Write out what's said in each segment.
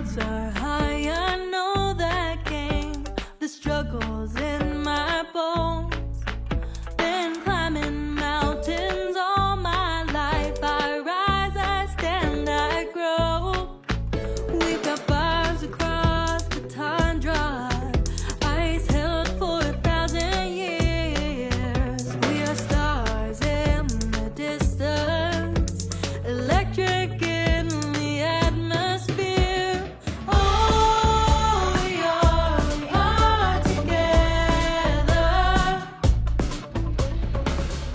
clouds are high, I know that game. The struggle's in my bones. Been climbing mountains all my life. I rise, I stand, I grow. We've got fires across the tundra, ice held for 1,000 years. We are stars in the distance, electric in the atmosphere. Oh, we are together.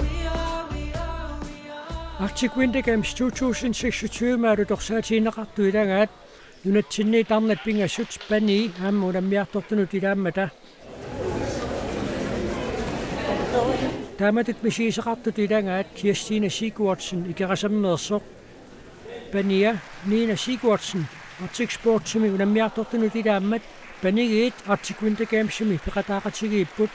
We are. Arctic Winter Games 2026 maadutorsaatiinneqartu ilangaat nunatsinni tarnat pingassut pani aamma unammiuaartortunut ilaammata taamatut misiiseqartut ilangaat Kirstine Sigurdsen ikerasammeersoq pania Nina Sigurdsen Arctic Sportsumi unammiuaartortunut ilaammat panigiit Arctic Winter Gamesimi peqataaqatigiipput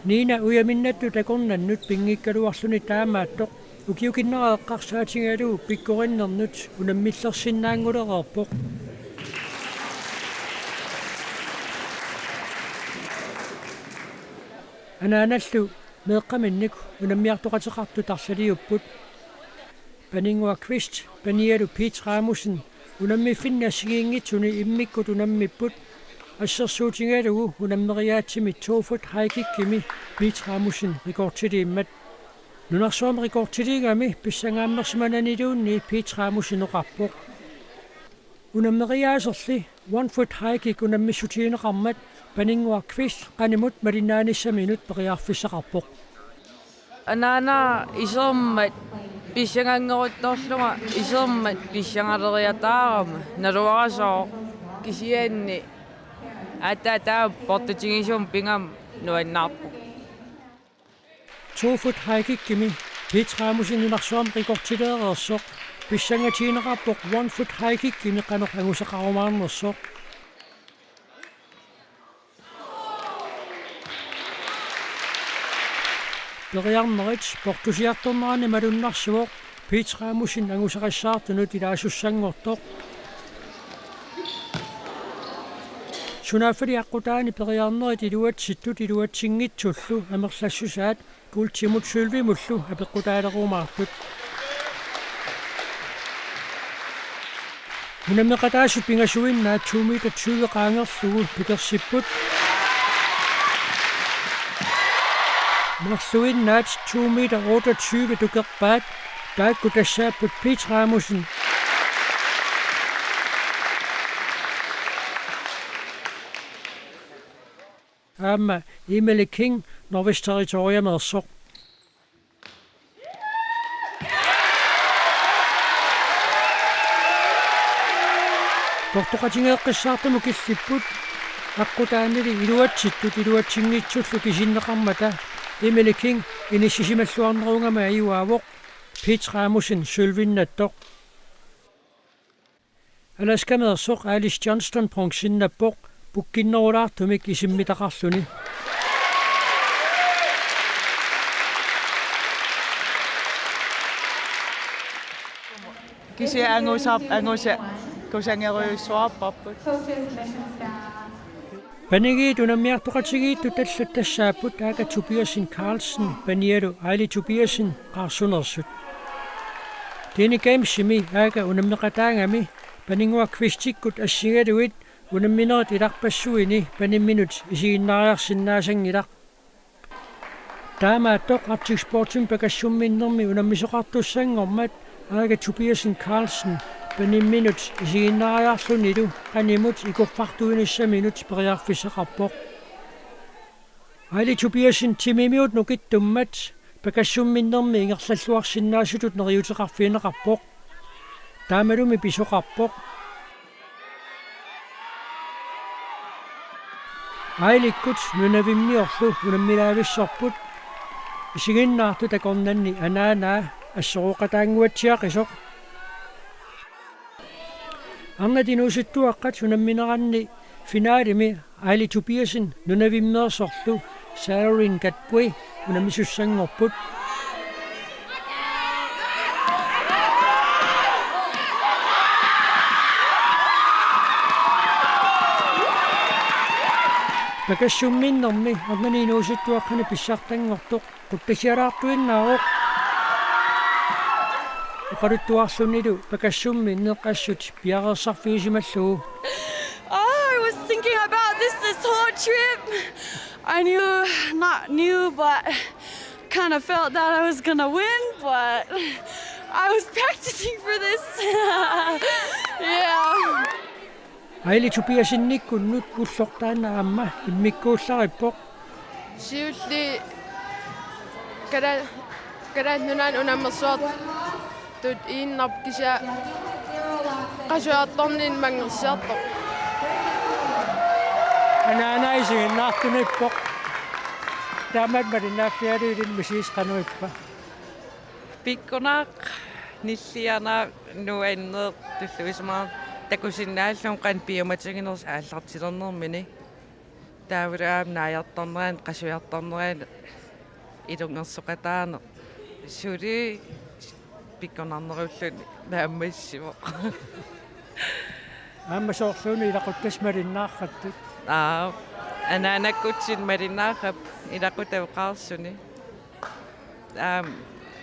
Nina uyaminnattu takornannut pingiikkaluarluni taamaattoq ukiukinnereeqqarsaatigalu pikkorinnernnut unammillersinnaangulereerpoq anaanallu meeqqaminniku unammiartoqateqartu tarsaliupput paningua Kvist panialu Piet Ramussen unammifinnassigiingitsuni immikkut unammipput Assersuutigalugu unammeriaatsimi 2 foot haikikkimi Piet Ramussen rekordtiliimmat nunarsuam rekordtiligami pissangaammersimananiluunni Piet Ramussen oqarpoq unammeriaaserli 1 foot haikik unammissutiineqarmat paningua Kvist qanimut malinaanissaminut periarfisseqarpoq Anaana isermat pissangangeruttorlunga isermat pissangaleriataarama naluarasoo kisianni Ata portatingisum pingam nuannaarpu 2 foot haikikkimi Piet Ramussen nunarsuam rekordtilereersoq pissangatiineqarpoq 1 foot haikikkimi qanoq anguseqarumaarnersoq periarnerit portusiartornerani malunnarsuoq Piet Ramussen anguseqassaartunut ilaasussanngortoq Sunaafali aqqutaani periarnerit iluatsittut iluatsingitsullu amerlassusaat kultimut sylvimullu apeqqutaaleruumaartut unammeqataasu pingasuinnaat 2 meter 20 qaangerlugu pikersipput merluinnaat 2 meter 28 tukerpaat taakkutassaaput Piet Ramussen aamma Emily King Norwest territoriameersoq portoqatingeeqqissaartumu killipput aqqutaanili iluatsittut iluatsinngitsullu kisinneqarmata Emily King inissisimalluarnerungama ayuaavoq Piet Ramussen sylvinnattoq alaskameersoq Alice Johnston pronksinnappoq pukkinnerulaartumik isimmitaqarluni kisia angusa kusangeruissuarparput Panigiit unammiartoqatigiittu tallat tassaapput aaka Tobiasin Carlsen panialu Aili Tobiasin qaarsunersut Tiini Gamesimi aaka unammeqataangami paningua Kvistikkut assigaluit unammineret ilarpassuini panimminut isiginnariarsinnaasangilaq taamaattoq Arctic Sportsin pakassumminnermi unammisoqartussangormat aaka Tobiasin Carlsen panimminut isiginnariarlunilu qanimut ikorpartuinissaminut periarfisseqarpoq Aili Tobiasin timimiut nukittummat pakassumminnermi ingerlalluarsinnaasutut neriuteqarfiineqarpoq taamalumi pisoqarpoq Ailikkut nunavimmiorlu unammilaavissarput isiginnaartu takornanni anaanaa assoruqataanguatsiaqisoq arnatinuusuttuaqqat unammineranni finaalimi Aili Tobiasin nunavimmeersorlu Saarin Katpui unammissussangorput Pakasumminnermi ornaniinuusittuaqqani pissartangortoq quttasialaartuinnaavoq uqaluttuarlunilu pakassumminneqqassut piarersarfiisimallugu. I was thinking about this whole trip. I knew, but kind of felt that I was gonna win, but I was practicing for this. Yeah. Aili tupiasinnikkunnut ullortaanna aamma immikkuullarippoq Siulli kada Nunaan unammersuart tut iinnarp kisia qasuartornin mangersiartoq. anaanaisiginnaartunippoq taamat malinnaaffialuilin misiisqanuippa Pikkunaaq nillianaaq nuanneer tulluismaa takusinnaallum qan piumatiginers aallartilernermini taavulaam naajartorneraan qasuartorneraan ilungersoqataane suli pikkunarnerullu naammassivoq aammasoorluuni ilaquttas malinnaarrattut anaanakutsin malinnaarrap ilaqutavqaarsuni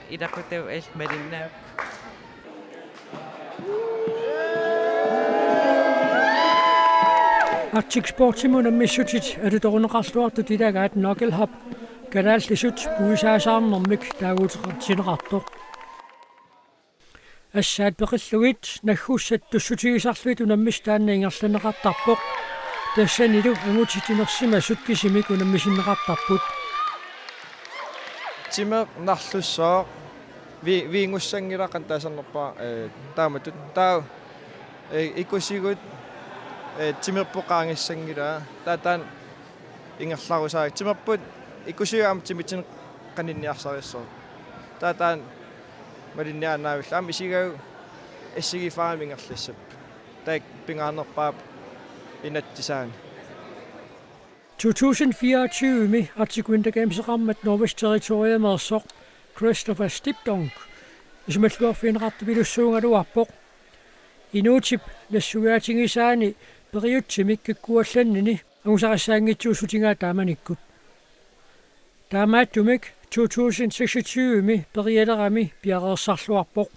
ilaqutav al malinnaap Arctic Sportimuna missutit alutoruneqarluartut ilagaat nokkelhap kalaallisut puisaasaarnermik taaguuteqartinerartoq assaat peqillugit naggussat tussutigisarluit unammis taanna ingerlaneqartarpoq tassanilu angutitinersima sukkisimik unammisinneqartarput timer narlussoo viingussangilaqan taasannerpaa taamatut taa ikusigut timerpoqaangissangilaa taataan ingerlarusaa timerput ikusigaam timitin qaninniarsariissoo taataan malinniaannaavilla am isigau issigifaamiingerlissap taik pingaanerpaap inattisaan 2024 Arctic Winter Games-eqarmat Norwest-territoriumersoq Christopher Stipdonk ismalluarfiineqartupilussuungaluarpoq inuutip nassugaatigisaani periutsimik kikkuallannini angusaqassaangitsuusutingaa taamanikkut taamaattumik 2026 perialerami piareersarluarpoq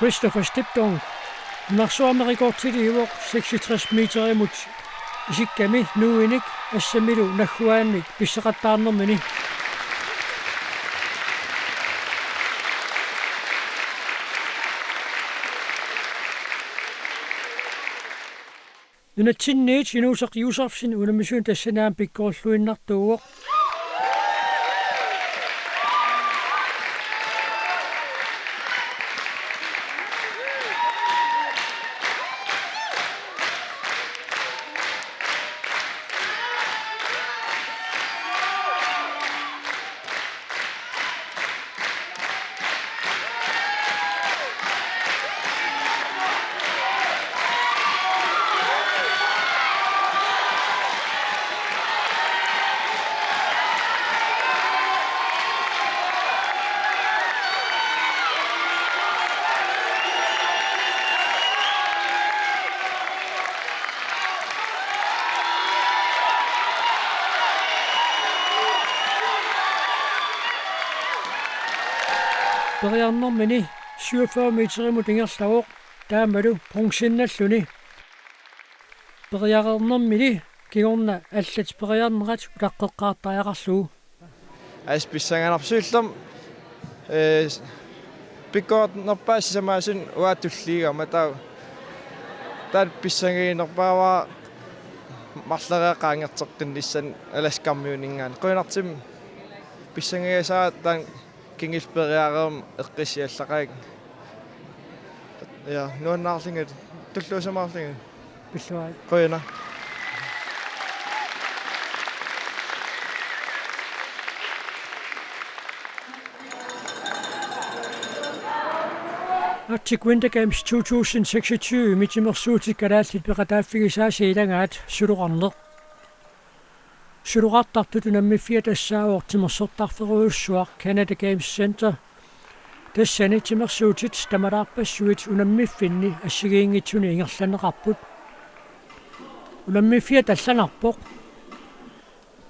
Christopher Stipdonk narsuamerikkortiliuoq 66 meterimut isikkami nuuinik assamilu nagguaannik pisseqattaarnermini nunatsinniit inuuseq Yusufsin unamisuun tassanaam pikkorluinnartuuoq Periarnermini 47 meter imod Ingerstavåg. Der med du pungsinnalluni. Periarnermini kigorna allat periarnerat utaqqeqqaartariaqarlugu. Aspissanganarsуулlam pikkoornerpaassisamaasun uaatulliigama taa pissangiinerpaavaa mарлереқаангертеққиннissan аласкармиунингаан қуинартим писсангиасаа таан кингилпериареерм эққиссиаллақаик я нуаннаарлингат туллуусамаарлингат Pillai. қуина Arctic Winter Games 2026 mittimersuutik Kalaallit peqataaffigisaasiilangaat suluqarneq. Suluqartartut unammiffia tassaavuor timersortarferuussuaq Canada Games Center. Tassani timersuutit tamalaarpassuit unammiffinni assigiinngitsuni ingerlaneqarput. Unammiffia tallanarpoq.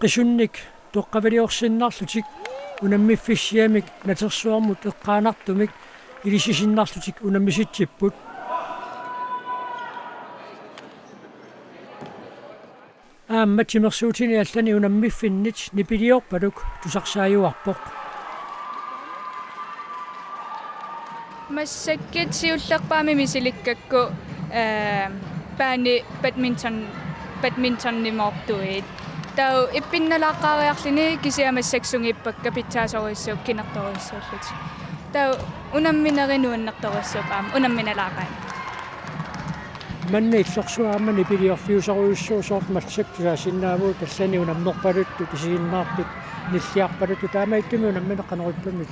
Qisunnik toqqavaliorsinnarlutik unammiffisiamik natersuarmut eqqaanartumik ilisissinnarlutik unammisittipput. Aamma timersuutini allani unammifinnit nipiliorpaluk tusarsaayuarpoq. Massakkat siullerpaami misilikkakku paani badmintonnimoortuit. Tau ippinnalaaqaariarlini kisiamassaksungippakka pitsaasoriissuuk kinertorissuullut. Tau unamminerinuannertorissuuqaam unamminalaaqaan. Manniitsorsuaamma nipiliorfiusaruissuusoort massaktusaasinnaavuu tallani unamnerpaluttu tisiinnaarpit nilliarpaluttu taamaittumi unammineqqaneruppamit.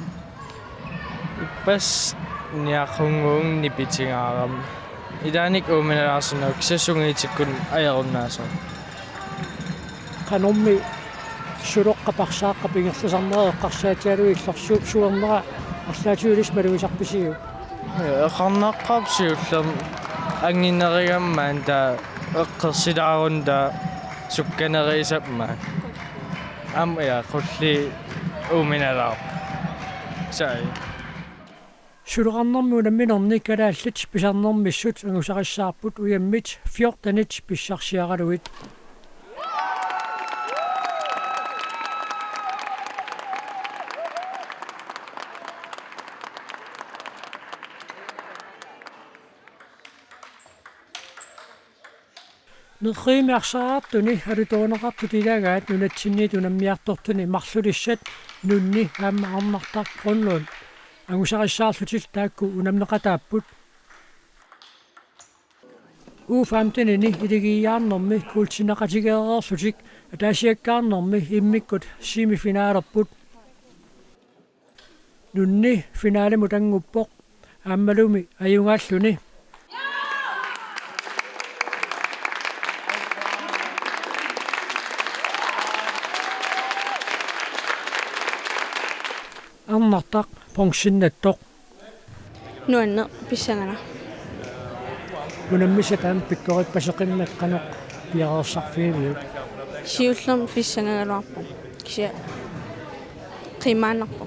Ippas niaqunguung nipitingaaram. Idaanik uuminalaarsunauk sassungiitikkun ajerunnaasor. Qanormi suloqqaparsaaqqa pingerlasarnereeqqarsaatialui illersuup suernera арлаатиулис малуисарписигу. Eqarnaqqaapsiullerm anginerigammaan taa eqqersilaarun taa sukkaneriisapmaan. Amya qulli uuminalaar. Sai. Suluqarnermi unamminerni Kalaallit pisarnermissut angusaqissaarput uyammit 14 pissarsiaqaluit. Nerriimiarsaartuni alutooneqartut ilagaat nunatsinniit unammiartortuni marlulissat nunni aamma arnartarqunnuun angusaqissaarlutil taakku unamneqataapput uufamtinini iligiiaarnermi kuultineqatigeererlutik ataasiakkaarnermi immikkut semifinaalerput nunni finaalimut anguppoq aammalumi ajungaalluni. Arnartaq pongsinnattoq Nuanne pissangana. unammisataam pikkorippaseqimmeqqanoq piareersarfiiviu Siullerm pissanganaluarpu. Kisia qimaannarpu.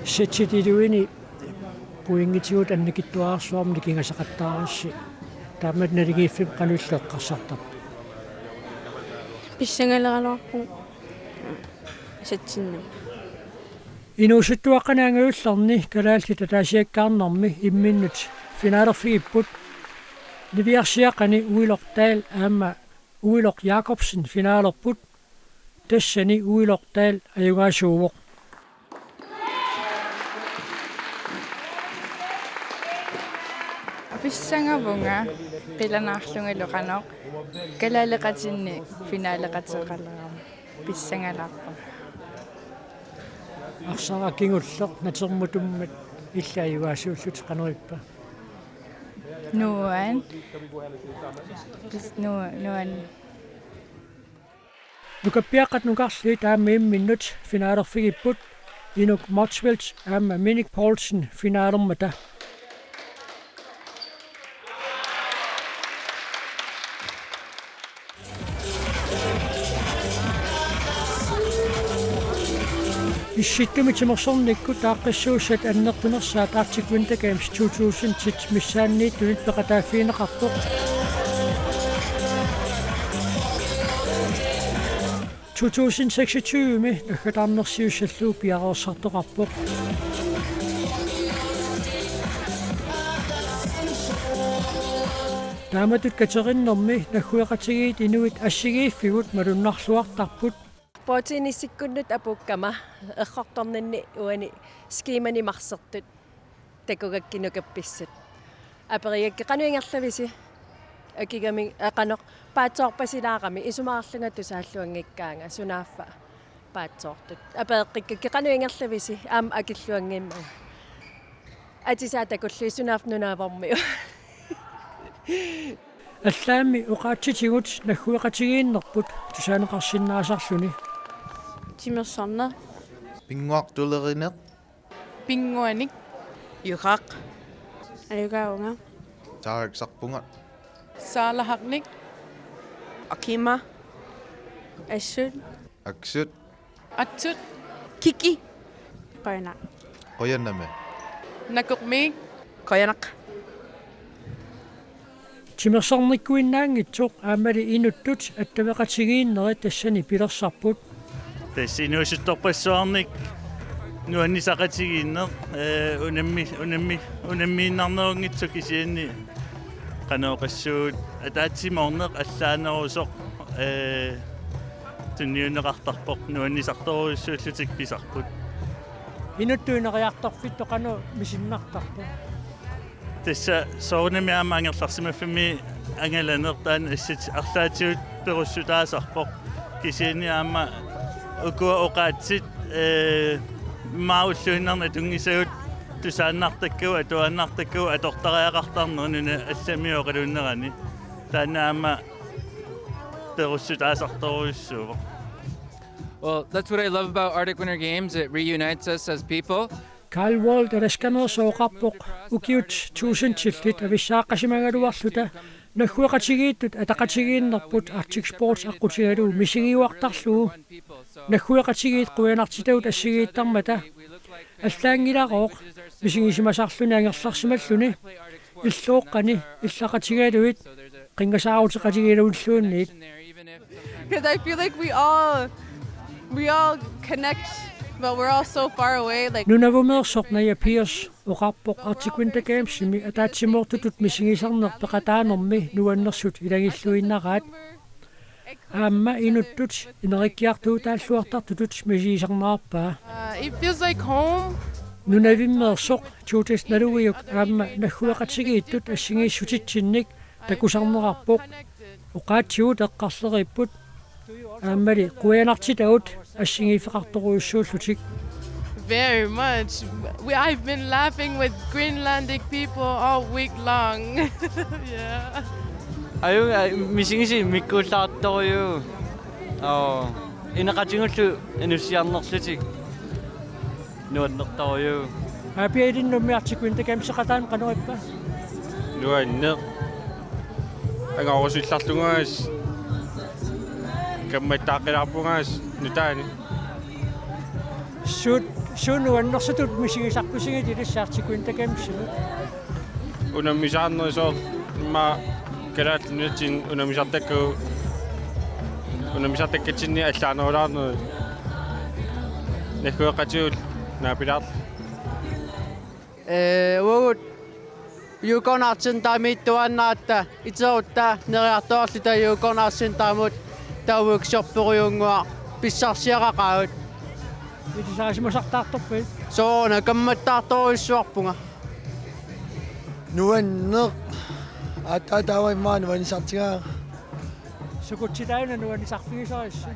setsitiluini puingitigut annikittuaarsuarmi kingasaqattaarissi taamat naligiiffim qanuilleqqarsartar Pissangalaluarpu. Satsinna. Inuusuttuaqqanaanguullerni Kalaallit ataasiakkaarnermi imminnut finaalerfigipput niviarsiaqani uilortaal aamma uilor Jakobsen finaalerput tassani uilortaal ajungaasuuvoq. Pissangavunga qilanaarlungiluqanoq kalaalleqatinni finaaleqateqalaram pissangalaarpa. Arsarakinguller natermutummat illaayuaasuullut qanerippa. Nuan. Nuan. Nukappiaqqat nukarli taamma imminnut finaalerfigipput inuk Motswells aamma Minik Poulsen finaalermata. Issittormiut taaqqissuusat annertunersaat Arctic Winter Games 2006 missaanniittunit peqataafiineqarpoq. (2026) naggatarnersiussalluu piareersartoqarpoq. Taamatut katerinnermi naggueqatigiit inuit assigiiffigut malunnarluartarput. Pootinisikkunnut apukkama eqqortornanni uani skiimani marsertut takugakkinukapписсат апериакки qanuingerlavisi akigami aqanoq paatsoorpasilaaqami isumaarlungatu saalluangikkaanga sunaaffa paatsoortut apeeqqikki qanuingerlavisi aam akilluangimma atisaatakulli sunaafnunaavormiu Allaami uqaatsitigut naggueqatigiinnerput tusaaneqarsinnaasarluni. Timersarner. Pinguartulerineq. Pinguanik. Yuqaq. Ayukaunga. Taareqsarpungat. Saalahaqnik. Akima. Assut. Aksut. Atsut. Kiki. Qaina. Qoyanname. Nakuqmiik. Qayanaq. Timersarnikkuinnaangitsoq aamali inuttut attaveqatigiinnerit tassani pilersarput. Tassinuusuttorpassuarnik nuannisaqatigiinneq unammiinnarnerungitsu kisianni qanooqassuut ataatsimorneq allaanerusoq tunniuneqartarpoq nuannisartoruussuullutik pisarput. Inuttuineriartorfitto qanu misinnartarpoq. Tassa soornami aama angerlarsimaffimi angalanertaan assat arlaatigut perussutaasarpoq kisianni aama ukua oqaatsit maulluinnerna tungisagut tusaannartakku atuannartakku atortariaqartarnerununa allamioqalunnerani taanna aama perussutaasartoruussuuq. Well, that's what I love about Arctic Winter Games. It reunites us as people. Carl Wald eraskannersoqarpoq ukiut 1000-tillit avissaaqasimangaluarluta naggueqatigiittut ataqatigiinnerput Arctic Sports aqutigalu misigiuartarluu naggueqatigiit quyanartitagut assigiittarmata аллаангилароқ мисигисимасарлуни ангерларсималлуни иллооққани иллақатигаалуит қингасаарутеқатигилауллуунниит. Because I feel like we all connect, but we're all so far away. Like Nunavumersorna piers oqarpoq Arctic Winter Games simi ataatsimortutut misigisarnerpeqataanermi nuannersut ilagilluinnaraat aamma inuttut inerikkiartuu taalluartartutut misigisarnaarpaa. It feels like home. Nunavimmersoq 2004 aamma naggueqatigiittut assingiissutitsinnik takusarnerarpoq oqaatsigut eqqarleripput aammali quyanartitagut assingiifeqartoruussuullutik. Very much. I've been laughing with Greenlandic people all week long. Yeah. Ayun misingisi mikkullaartoruyu inaqatingullu inussiarnerlutik nuannertoruyu Apiaidinnummi Arctic Winter Games seqataan qanuippa nuanneq angarusillarlungaas kammattaaqqilaarpungaas nutaani suunuannersutut misigisarpusigit ilissa Arctic Winter Games unammisaarnerisoor ma kalaallit unammisartakkatsinni allaanerulaarneri naggueqatigut naapilaarlu uagut yuukornaarsin taamiittuannaata iterutta neriartoorluta yuukornaarsin taamut tauvuuksorperiungua pissarsiaqaqagut itisarisimasartaartorpit soona kammattaartoruissuarpunga nuanneq атаатааваймаа нуанисартигаа сукутситаана нуанисарфигисарисса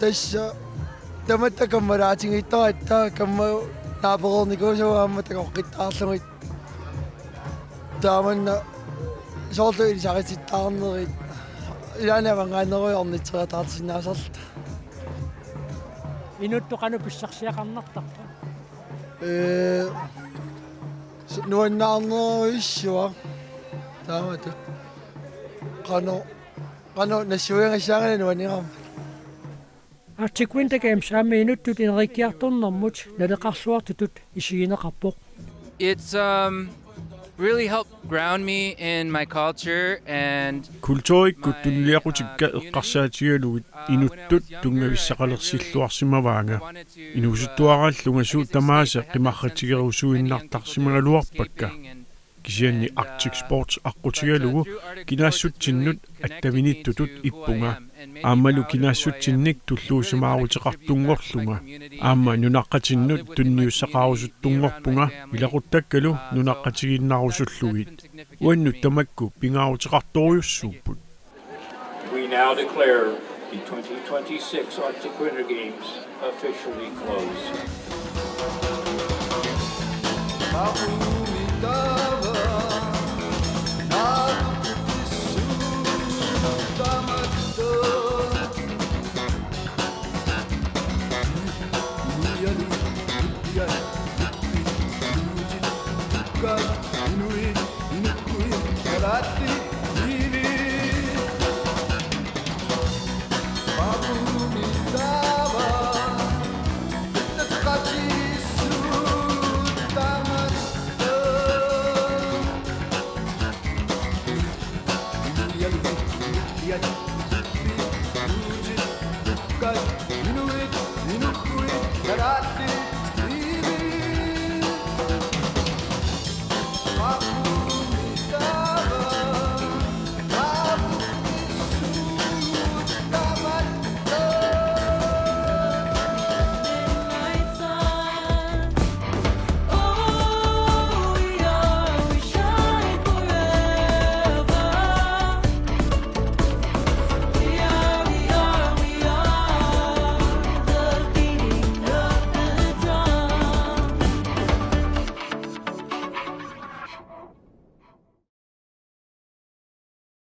тасса таматтакаммалаатингиттаратта камма нааперерникуусуаамма такоққиттаарлугит тааманна соолту илисарититтаарнерит илаанавангаанеруйорнитсератаартиннаасарлу инутту кану писсарсиақарнартарпа нуаннаарнеруиссуа таамату qano nassuyangissangana nuanniram Arctic Winter Games unammiuaarneranni inerikiartornermut naleqarluartutut isigineqarpoq. It's really helped ground me in my culture and Kultuurikkut tunliaqutikka eqqarsaatigalugit inuttut tungavissaqalersilluarsimavaanga. Inuusuttuarallunga suutamaasa qimarratigerusuinnartarsimagaluarpakka. Kisianni Arctic Sports aqqutigalugu kinaassuttinnut attavinnittutut ippunga. Aammalu kinaassuttinnik tulluusimaaruteqartungorlunga. Aamma nunaqqatinnut tunniussaqaarusuttunngorpunga ilaquttakkalu nunaqqatiginnaarusullugit. Uannut tamakku pingaaruteqartoriussuupput. We now declare the 2026 Arctic Winter Games officially closed. Kalaallit